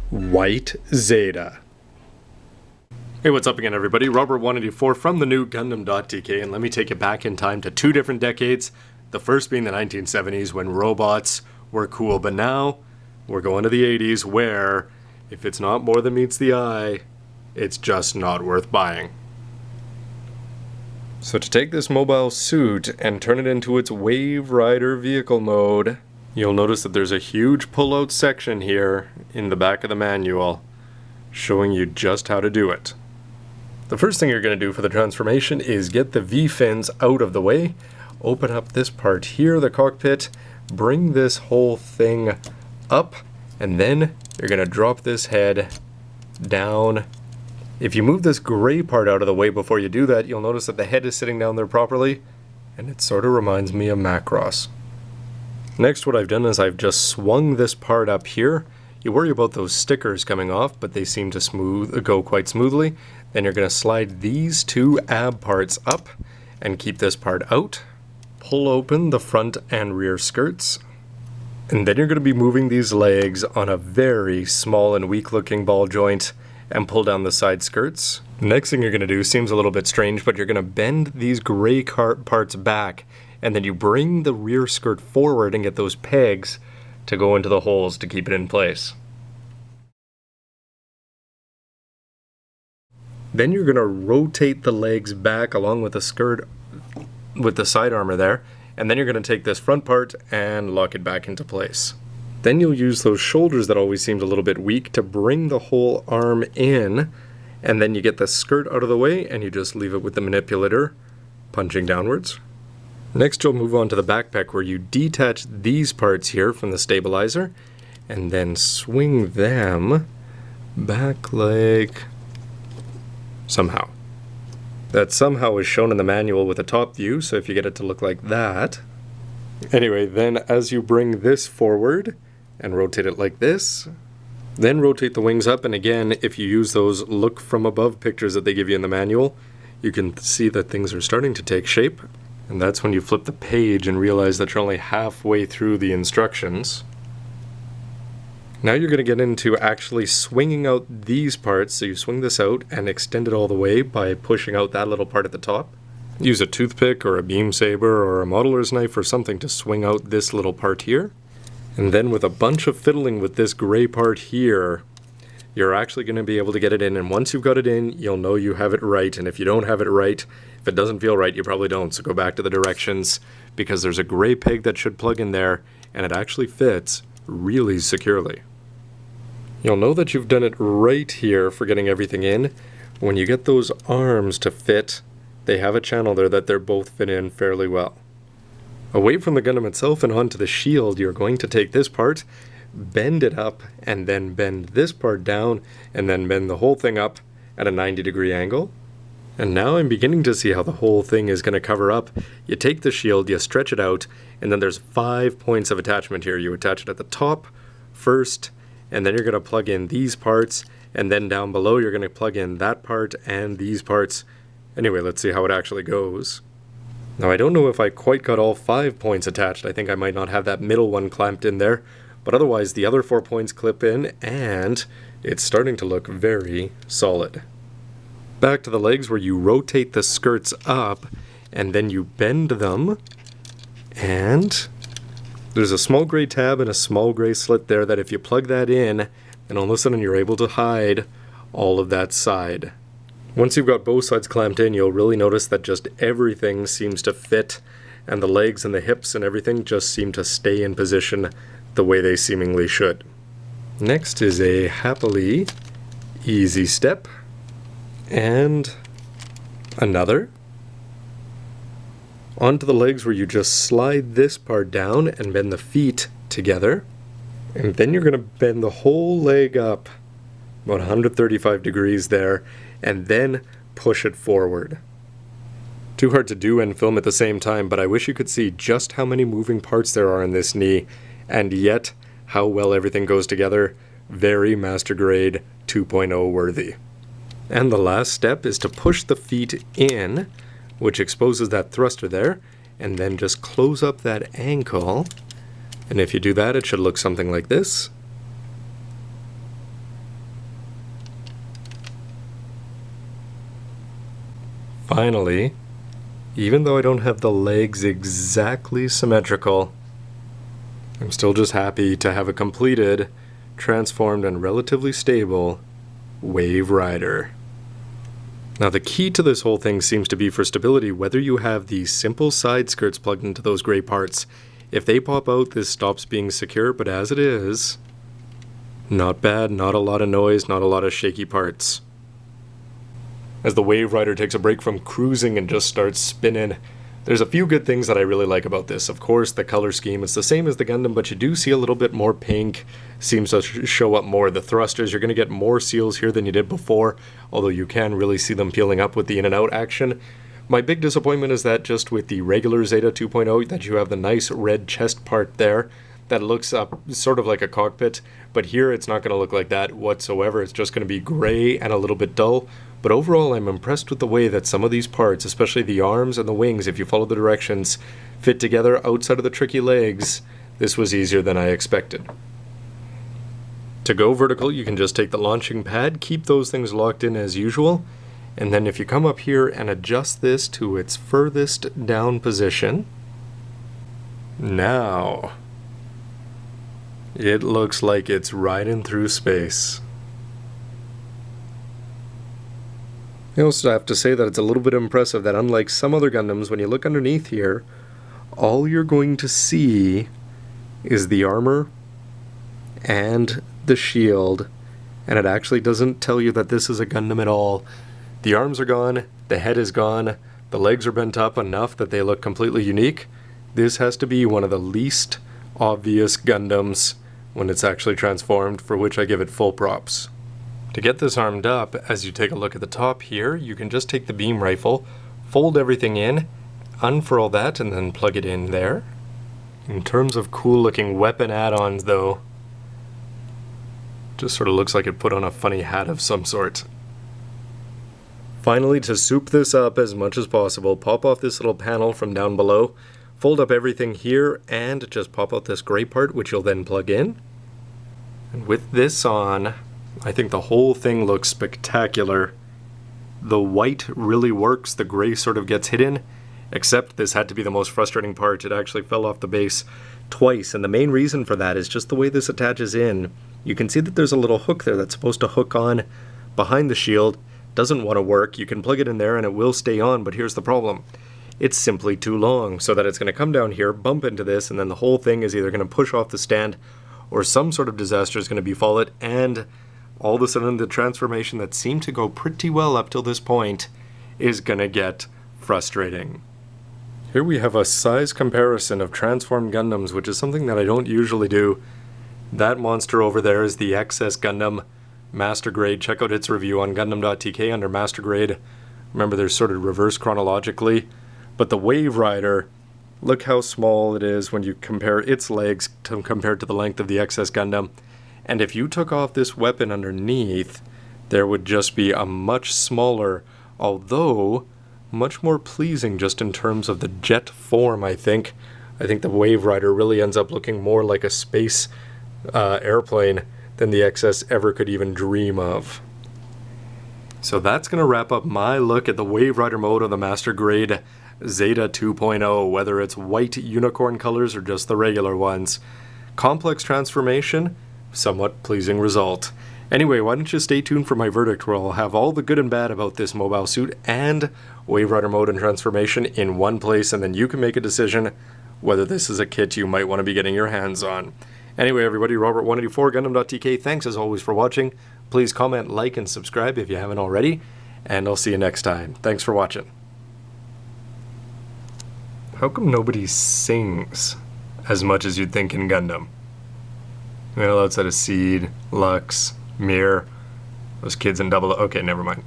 White Zeta. Hey, what's up again, everybody? Robert184 from the new gundam.tk, and let me take you back in time to two different decades. The first being the 1970s when robots were cool, but now we're going to the 80s where if it's not more than meets the eye, it's just not worth buying. So to take this mobile suit and turn it into its Wave Rider vehicle mode, you'll notice that there's a huge pull-out section here in the back of the manual showing you just how to do it. The first thing you're going to do for the transformation is get the V-fins out of the way, open up this part here, the cockpit, bring this whole thing up, and then you're going to drop this head down. If you move this gray part out of the way before you do that, you'll notice that the head is sitting down there properly, and it sort of reminds me of Macross. Next, what I've done is I've just swung this part up here. You worry about those stickers coming off, but they seem to go quite smoothly. Then you're going to slide these two ab parts up and keep this part out. Pull open the front and rear skirts. And then you're going to be moving these legs on a very small and weak looking ball joint and pull down the side skirts. Next thing you're going to do seems a little bit strange, but you're going to bend these gray parts back, and then you bring the rear skirt forward and get those pegs to go into the holes to keep it in place. Then you're going to rotate the legs back along with the skirt, with the side armor there, and then you're going to take this front part and lock it back into place. Then you'll use those shoulders that always seemed a little bit weak to bring the whole arm in, and then you get the skirt out of the way and you just leave it with the manipulator punching downwards. Next, you'll move on to the backpack where you detach these parts here from the stabilizer and then swing them back like somehow. That somehow is shown in the manual with a top view, so if you get it to look like that. Anyway, then as you bring this forward and rotate it like this, then rotate the wings up, and again, if you use those look from above pictures that they give you in the manual, you can see that things are starting to take shape. And that's when you flip the page and realize that you're only halfway through the instructions. Now you're going to get into actually swinging out these parts. So you swing this out and extend it all the way by pushing out that little part at the top. Use a toothpick or a beam saber or a modeler's knife or something to swing out this little part here. And then with a bunch of fiddling with this gray part here, you're actually going to be able to get it in, and once you've got it in, you'll know you have it right, and if you don't have it right, if it doesn't feel right, you probably don't, so go back to the directions, because there's a gray peg that should plug in there, and it actually fits really securely. You'll know that you've done it right here for getting everything in. When you get those arms to fit, they have a channel there that they're both fit in fairly well. Away from the Gundam itself and onto the shield, you're going to take this part, bend it up, and then bend this part down, and then bend the whole thing up at a 90-degree angle. And now I'm beginning to see how the whole thing is going to cover up. You take the shield, you stretch it out, and then there's 5 points of attachment here. You attach it at the top first, and then you're going to plug in these parts, and then down below you're going to plug in that part and these parts. Anyway, let's see how it actually goes. Now I don't know if I quite got all 5 points attached. I think I might not have that middle one clamped in there. But otherwise, the other 4 points clip in, and it's starting to look very solid. Back to the legs where you rotate the skirts up, and then you bend them, and there's a small gray tab and a small gray slit there that if you plug that in, then all of a sudden you're able to hide all of that side. Once you've got both sides clamped in, you'll really notice that just everything seems to fit, and the legs and the hips and everything just seem to stay in position the way they seemingly should. Next is a happily easy step, and another. Onto the legs where you just slide this part down and bend the feet together, and then you're going to bend the whole leg up about 135 degrees there, and then push it forward. Too hard to do and film at the same time, but I wish you could see just how many moving parts there are in this knee, and yet how well everything goes together. Very master grade 2.0 worthy. And the last step is to push the feet in, which exposes that thruster there, and then just close up that ankle And if you do that, it should look something like this. Finally, even though I don't have the legs exactly symmetrical, I'm still just happy to have a completed, transformed, and relatively stable Wave Rider. Now the key to this whole thing seems to be for stability, whether you have these simple side skirts plugged into those gray parts. If they pop out, this stops being secure, but as it is, not bad, not a lot of noise, not a lot of shaky parts. As the Wave Rider takes a break from cruising and just starts spinning, there's a few good things that I really like about this. Of course, the color scheme, it's the same as the Gundam, but you do see a little bit more pink, seems to show up more. The thrusters, you're going to get more seals here than you did before, although you can really see them peeling up with the in and out action. My big disappointment is that just with the regular Zeta 2.0, that you have the nice red chest part there that looks up sort of like a cockpit, but here it's not going to look like that whatsoever. It's just going to be gray and a little bit dull. But overall, I'm impressed with the way that some of these parts, especially the arms and the wings, if you follow the directions, fit together outside of the tricky legs. This was easier than I expected. To go vertical, you can just take the launching pad, keep those things locked in as usual, and then if you come up here and adjust this to its furthest down position, now it looks like it's riding through space. I also have to say that it's a little bit impressive that unlike some other Gundams, when you look underneath here, all you're going to see is the armor and the shield, and it actually doesn't tell you that this is a Gundam at all. The arms are gone, the head is gone, the legs are bent up enough that they look completely unique. This has to be one of the least obvious Gundams when it's actually transformed, for which I give it full props. To get this armed up, as you take a look at the top here, you can just take the beam rifle, fold everything in, unfurl that, and then plug it in there. In terms of cool looking weapon add-ons though, just sort of looks like it put on a funny hat of some sort. Finally, to soup this up as much as possible, pop off this little panel from down below, fold up everything here, and just pop out this gray part, which you'll then plug in. And with this on, I think the whole thing looks spectacular. The white really works, the gray sort of gets hidden, except this had to be the most frustrating part. It actually fell off the base twice, and the main reason for that is just the way this attaches in. You can see that there's a little hook there that's supposed to hook on behind the shield. Doesn't want to work. You can plug it in there and it will stay on, but here's the problem. It's simply too long, so that it's going to come down here, bump into this, and then the whole thing is either going to push off the stand or some sort of disaster is going to befall it, and all of a sudden the transformation that seemed to go pretty well up till this point is going to get frustrating. Here we have a size comparison of transformed Gundams, which is something that I don't usually do. That monster over there is the XS Gundam Master Grade. Check out its review on gundam.tk under Master Grade. Remember, they're sort of reversed chronologically. But the Wave Rider, look how small it is when you compare its legs compared to the length of the XS Gundam. And if you took off this weapon underneath, there would just be a much smaller, although much more pleasing just in terms of the jet form, I think. I think the Wave Rider really ends up looking more like a space airplane than the XS ever could even dream of. So that's going to wrap up my look at the Wave Rider mode of the Master Grade Zeta 2.0, whether it's white unicorn colors or just the regular ones. Complex transformation, somewhat pleasing result. Anyway, why don't you stay tuned for my verdict, where I'll have all the good and bad about this mobile suit and Wave Rider mode and transformation in one place, and then you can make a decision whether this is a kit you might want to be getting your hands on. Anyway, everybody, Robert184, gundam.tk, thanks as always for watching. Please comment, like, and subscribe if you haven't already, and I'll see you next time. Thanks for watching. How come nobody sings as much as you'd think in Gundam? Well, outside of Seed, Lux, Mir, those kids in Double... Okay, never mind.